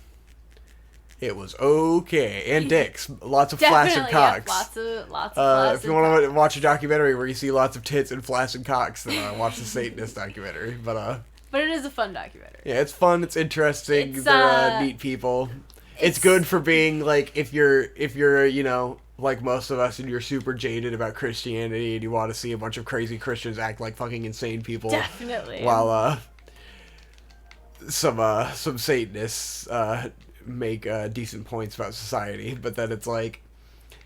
It was okay. And dicks. Lots of flaccid cocks. Yeah, lots of flaccid if you want to watch a documentary where you see lots of tits and flaccid cocks, then watch the Satanist documentary. But it is a fun documentary. Yeah, it's fun. It's interesting. They're neat people. It's good for being, like, if you're, you know, like most of us and you're super jaded about Christianity and you want to see a bunch of crazy Christians act like fucking insane people. Definitely. While, some Satanists, make decent points about society, but then it's like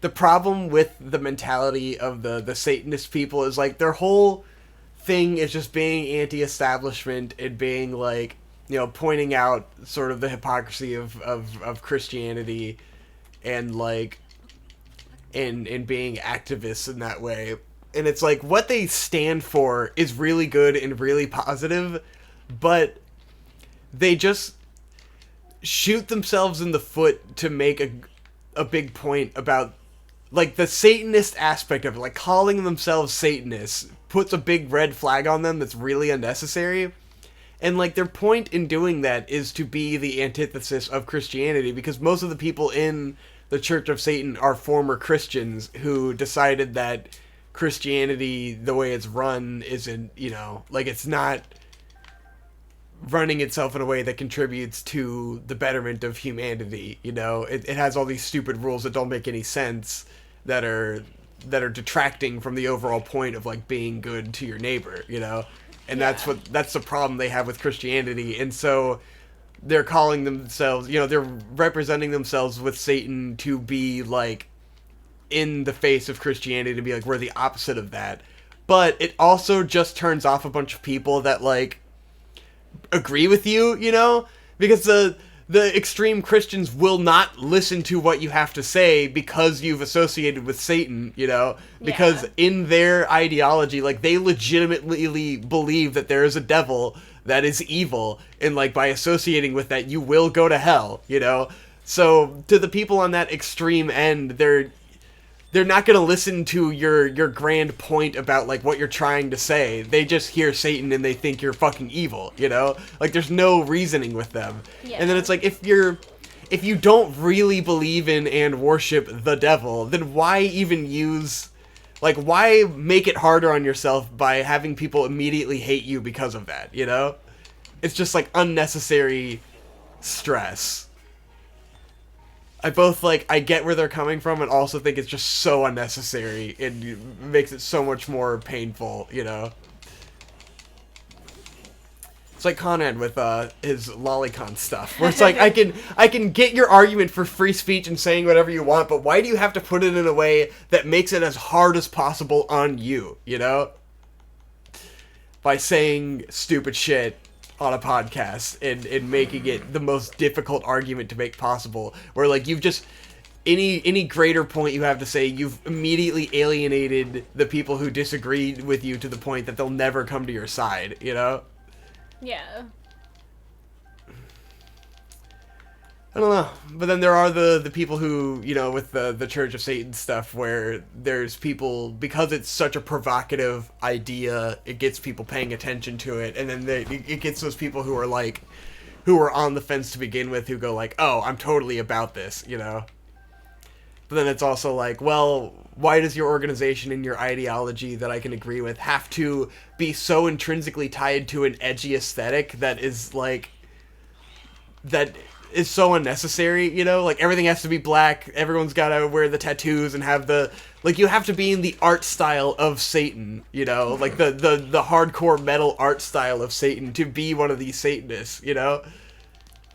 the problem with the mentality of the Satanist people is, like, their whole thing is just being anti-establishment and being, like, you know, pointing out sort of the hypocrisy of Christianity and, like, and being activists in that way. And it's like what they stand for is really good and really positive, but they just shoot themselves in the foot to make a big point about, like, the Satanist aspect of it. Like, calling themselves Satanists puts a big red flag on them that's really unnecessary. And, like, their point in doing that is to be the antithesis of Christianity, because most of the people in the Church of Satan are former Christians who decided that Christianity, the way it's run, isn't, you know, like, it's not running itself in a way that contributes to the betterment of humanity, you know? It has all these stupid rules that don't make any sense that are detracting from the overall point of, like, being good to your neighbor, you know? And that's the problem they have with Christianity. And so they're calling themselves, you know, they're representing themselves with Satan to be, like, in the face of Christianity, to be like, we're the opposite of that. But it also just turns off a bunch of people that, like, agree with you, you know? Because the extreme Christians will not listen to what you have to say because you've associated with Satan, you know? Because in their ideology, like, they legitimately believe that there is a devil that is evil, and, like, by associating with that, you will go to hell, you know? So, to the people on that extreme end, they're not going to listen to your grand point about, like, what you're trying to say. They just hear Satan and they think you're fucking evil, you know? Like, there's no reasoning with them. Yeah. And then it's like, if if you don't really believe in and worship the devil, then why even use, like, why make it harder on yourself by having people immediately hate you because of that, you know? It's just, like, unnecessary stress. I both, like, I get where they're coming from and also think it's just so unnecessary. It makes it so much more painful, you know? It's like Conrad with his lolicon stuff, where it's like, I can get your argument for free speech and saying whatever you want, but why do you have to put it in a way that makes it as hard as possible on you, you know? By saying stupid shit on a podcast and making it the most difficult argument to make possible, where like you've just any greater point you have to say, you've immediately alienated the people who disagree with you to the point that they'll never come to your side, you know? Yeah. I don't know, but then there are the people who, you know, with the Church of Satan stuff, where there's people, because it's such a provocative idea, it gets people paying attention to it, and then it gets those people who are like, who are on the fence to begin with, who go like, oh, I'm totally about this, you know? But then it's also like, well, why does your organization and your ideology that I can agree with have to be so intrinsically tied to an edgy aesthetic that is like, that is so unnecessary, you know? Like, everything has to be black, everyone's gotta wear the tattoos and have the, like, you have to be in the art style of Satan, you know? Like, the hardcore metal art style of Satan to be one of these Satanists, you know?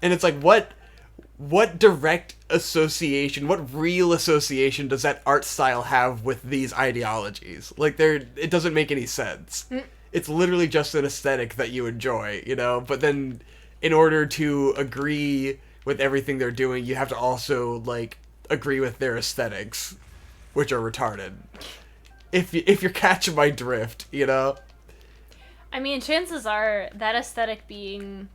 And it's like, what direct association, what real association does that art style have with these ideologies? Like, it doesn't make any sense. It's literally just an aesthetic that you enjoy, you know? But then, in order to agree with everything they're doing, you have to also, like, agree with their aesthetics, which are retarded. If you're catching my drift, you know? I mean, chances are that aesthetic being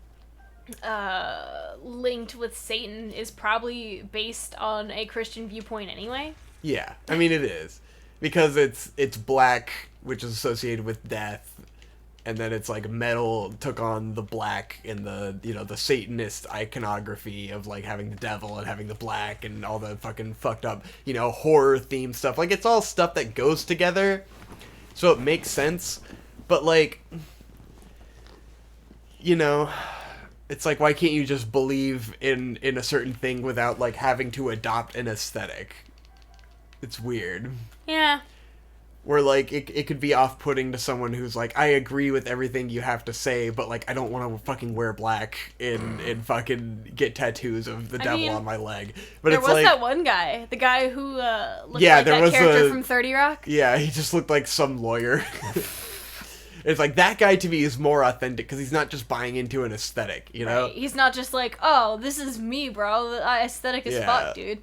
linked with Satan is probably based on a Christian viewpoint anyway. Yeah, I mean, it is. Because it's black, which is associated with death, and then it's like metal took on the black in the, you know, the Satanist iconography of like having the devil and having the black and all the fucking fucked up, you know, horror themed stuff. Like, it's all stuff that goes together, so it makes sense. But like, you know, it's like, why can't you just believe in a certain thing without like having to adopt an aesthetic? It's weird. Yeah. Where, like, it could be off-putting to someone who's like, I agree with everything you have to say, but, like, I don't want to fucking wear black and fucking get tattoos of the devil on my leg. But there it's was like, that one guy, the guy who looked like that character from 30 Rock. Yeah, he just looked like some lawyer. It's like, that guy to me is more authentic, because he's not just buying into an aesthetic, you know? Right. He's not just like, oh, this is me, bro. The aesthetic is fuck, dude.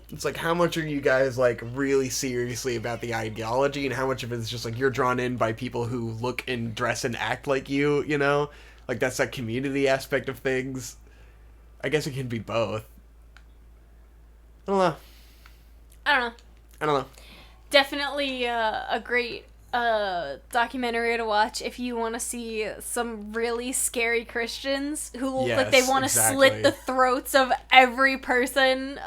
It's like, how much are you guys, like, really seriously about the ideology, and how much of it is just, like, you're drawn in by people who look and dress and act like you know? Like, that's that community aspect of things. I guess it can be both. I don't know. Definitely a great documentary to watch if you want to see some really scary Christians who look like they want to slit the throats of every person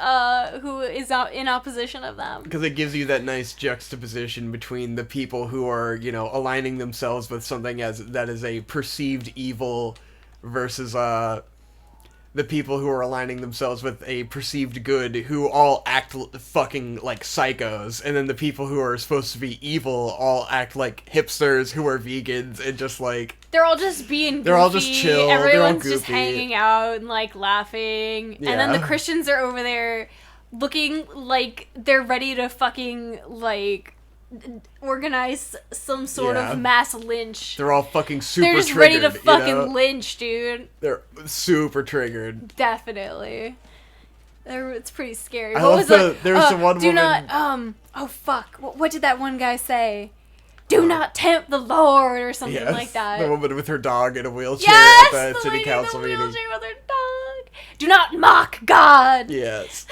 who is in opposition of them. Because it gives you that nice juxtaposition between the people who are, you know, aligning themselves with something that is a perceived evil versus the people who are aligning themselves with a perceived good, who all act fucking like psychos, and then the people who are supposed to be evil all act like hipsters who are vegans, and just like... They're all just being goofy. They're all just chill. Everyone's just hanging out and like laughing. Yeah. And then the Christians are over there looking like they're ready to fucking like organize some sort of mass lynch. They're all fucking super triggered. They're just triggered, ready to fucking you know? lynch, dude. They're super triggered. Definitely. It's pretty scary. There was the one do woman... not, oh fuck, what did that one guy say? Do not tempt the Lord, or something like that. The woman with her dog in a wheelchair at the city council meeting. Yes, the lady in the wheelchair with her dog. Do not mock God. Yes.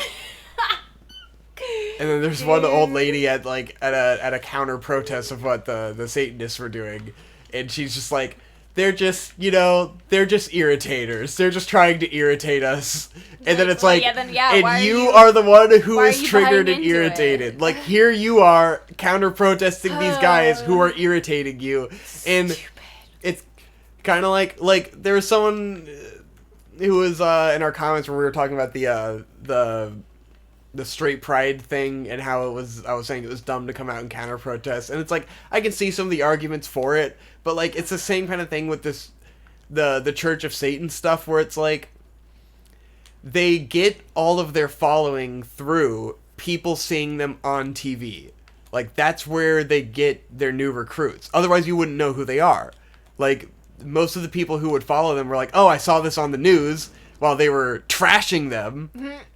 And then there's one old lady at a counter protest of what the Satanists were doing, and she's just like, they're just, they're just irritators. They're just trying to irritate us. And then it's like, and you are the one who is triggered and irritated. Like, here you are counter-protesting these guys who are irritating you. And it's kind of like there was someone who was in our comments where we were talking about the straight pride thing and how I was saying it was dumb to come out and counter protest, and it's like I can see some of the arguments for it, but like it's the same kind of thing with this the Church of Satan stuff, where it's like they get all of their following through people seeing them on TV. Like, that's where they get their new recruits. Otherwise you wouldn't know who they are. Like, most of the people who would follow them were like, oh, I saw this on the news while they were trashing them,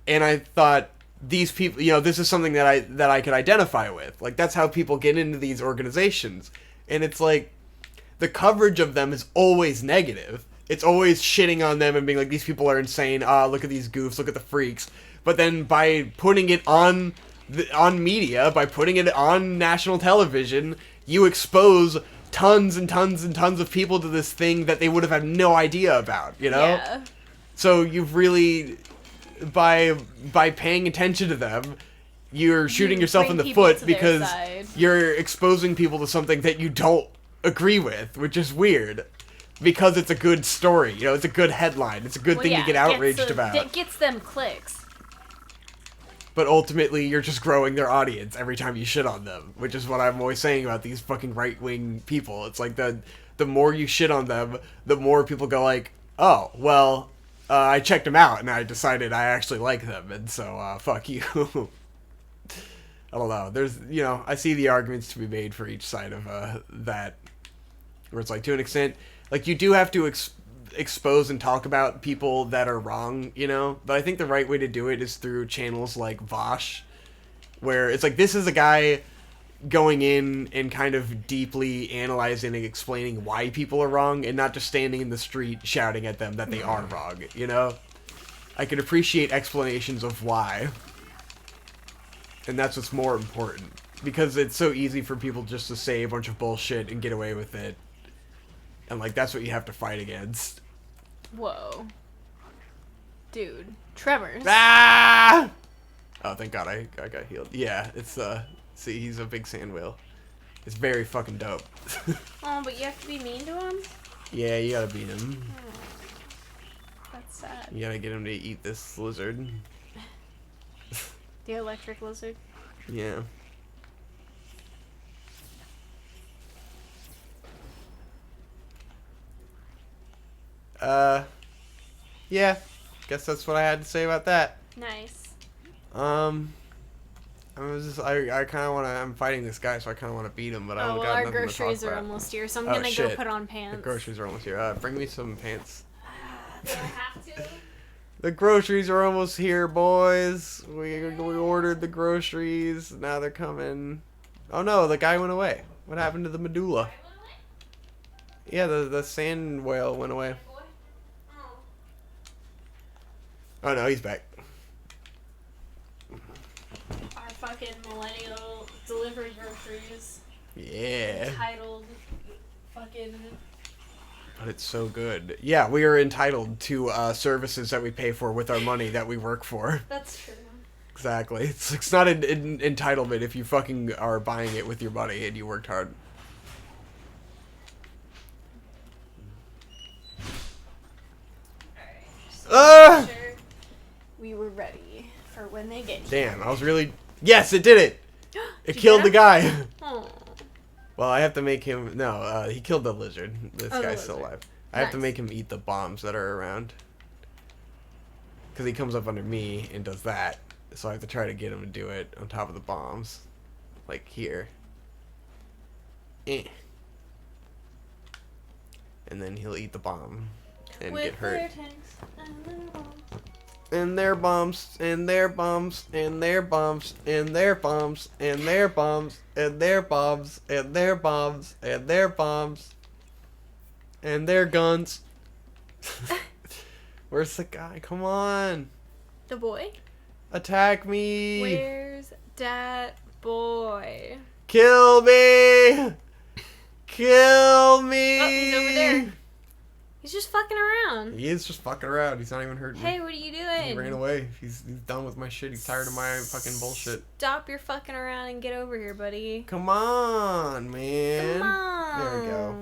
and I thought, these people, this is something that I could identify with. Like, that's how people get into these organizations. And it's like, the coverage of them is always negative. It's always shitting on them and being like, these people are insane. Look at these goofs, look at the freaks. But then by putting it on media, by putting it on national television, you expose tons and tons and tons of people to this thing that they would have had no idea about, Yeah. So you've really, by paying attention to them, you're shooting yourself in the foot because you're exposing people to something that you don't agree with, which is weird. Because it's a good story, it's a good headline, it's a good thing to get outraged about. It gets them clicks. But ultimately, you're just growing their audience every time you shit on them, which is what I'm always saying about these fucking right-wing people. It's like the more you shit on them, the more people go like, oh, well, I checked them out and I decided I actually like them, and so fuck you. I don't know. There's, I see the arguments to be made for each side of that, where it's like, to an extent, like, you do have to expose and talk about people that are wrong, but I think the right way to do it is through channels like Vosh, where it's like, this is a guy going in and kind of deeply analyzing and explaining why people are wrong, and not just standing in the street shouting at them that they are wrong, I can appreciate explanations of why, and that's what's more important, because it's so easy for people just to say a bunch of bullshit and get away with it, and like, that's what you have to fight against. Whoa. Dude. Tremors. Ah! Oh, thank God I got healed. Yeah, it's, see, he's a big sand whale. It's very fucking dope. Oh, but you have to be mean to him? Yeah, you gotta beat him. That's sad. You gotta get him to eat this lizard. The electric lizard? Yeah. Yeah. Guess that's what I had to say about that. Nice. I kind of want to. I'm fighting this guy, so I kind of want to beat him, but I don't got nothing to talk about. Our groceries are almost here, so I'm gonna go put on pants. The groceries are almost here. Bring me some pants. Do I have to? The groceries are almost here, boys. We ordered the groceries. Now they're coming. Oh no, the guy went away. What happened to the medulla? Yeah, the sand whale went away. Oh no, he's back. Our fucking millennial delivery groceries. Yeah. Entitled fucking... But it's so good. Yeah, we are entitled to services that we pay for with our money that we work for. That's true. Exactly. It's not an entitlement if you fucking are buying it with your money and you worked hard. Alright. Sure we were ready for when they get here. Damn, I was really... Yes, it did it! It killed the guy! Oh. Well, I have to make him... No, he killed the lizard. This guy's still alive. I have to make him eat the bombs that are around. Because he comes up under me and does that. So I have to try to get him to do it on top of the bombs. Like here. Eh. And then he'll eat the bomb. And get hurt. And their bombs, and their bombs, and their bombs, and their bombs, and their bombs, and their bombs, and their bombs, and their bombs, and their guns. Where's the guy? Come on. The boy? Attack me. Where's that boy? Kill me. Kill me. Oh, he's over there. He's just fucking around. He is just fucking around. He's not even hurting me. Hey, what are you doing? He ran away. He's done with my shit. He's tired of my fucking bullshit. Stop your fucking around and get over here, buddy. Come on, man. Come on. There we go.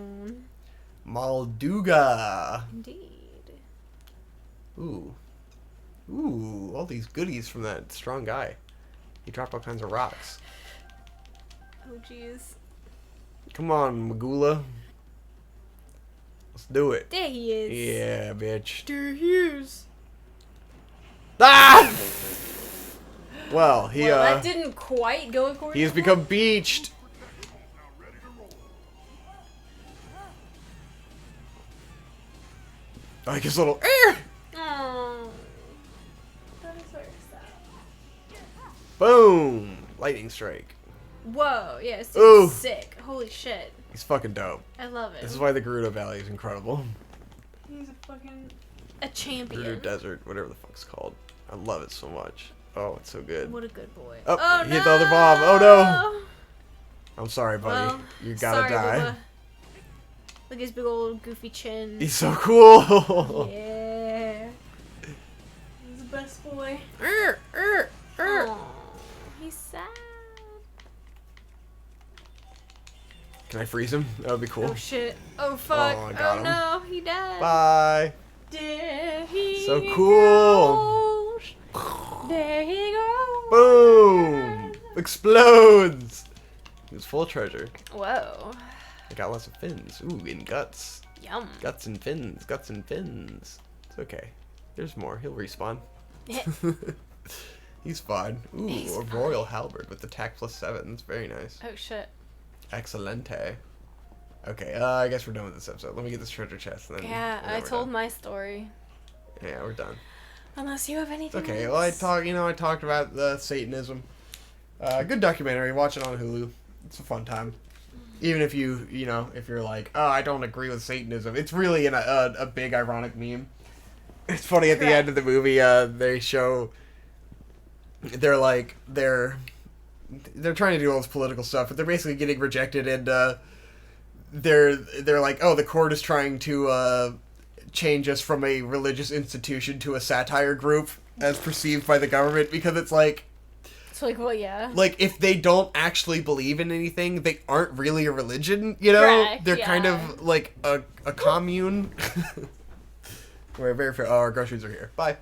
Malduga. Indeed. Ooh. Ooh, all these goodies from that strong guy. He dropped all kinds of rocks. Oh, jeez. Come on, Magula. Let's do it. There he is. Yeah, bitch. There he is. Ah! Well, that didn't quite go according. He has become beached. I like his little. Oh. That is very sad. Boom! Lightning strike. Whoa, yeah, it's Ooh. sick. Holy shit. He's fucking dope. I love it. This is why the Gerudo Valley is incredible. He's a champion. Gerudo Desert, whatever the fuck's called. I love it so much. Oh, it's so good. What a good boy. Oh, he hit no! the other bomb. Oh no! I'm sorry, buddy. Well, you gotta die. Bubba. Look at his big old goofy chin. He's so cool. Yeah. He's the best boy. Aw, he's sad. Can I freeze him? That would be cool. Oh shit. Oh fuck. Oh, I got him. No, he died. Bye. There he So cool. goes. There he goes. Boom! Explodes! He was full of treasure. Whoa. I got lots of fins. Ooh, and guts. Yum. Guts and fins. Guts and fins. It's okay. There's more. He'll respawn. He's fine. Ooh, He's a royal halberd with attack +7. That's very nice. Oh shit. Excelente. Okay, I guess we're done with this episode. Let me get this treasure chest. And then, Yeah, and then I we're told done. my story. Yeah, we're done. Unless you have anything. Okay, else. well, I talked about the Satanism. Good documentary. Watch it on Hulu. It's a fun time. Even if if you're like, oh, I don't agree with Satanism. It's really a big ironic meme. It's funny at the end of the movie. They show they're trying to do all this political stuff, but they're basically getting rejected, and they're like, oh, the court is trying to change us from a religious institution to a satire group as perceived by the government, because it's like, well, yeah. like, if they don't actually believe in anything, they aren't really a religion, you know? Correct, They're yeah. kind of like a commune. We're very fair. Oh, our groceries are here. Bye.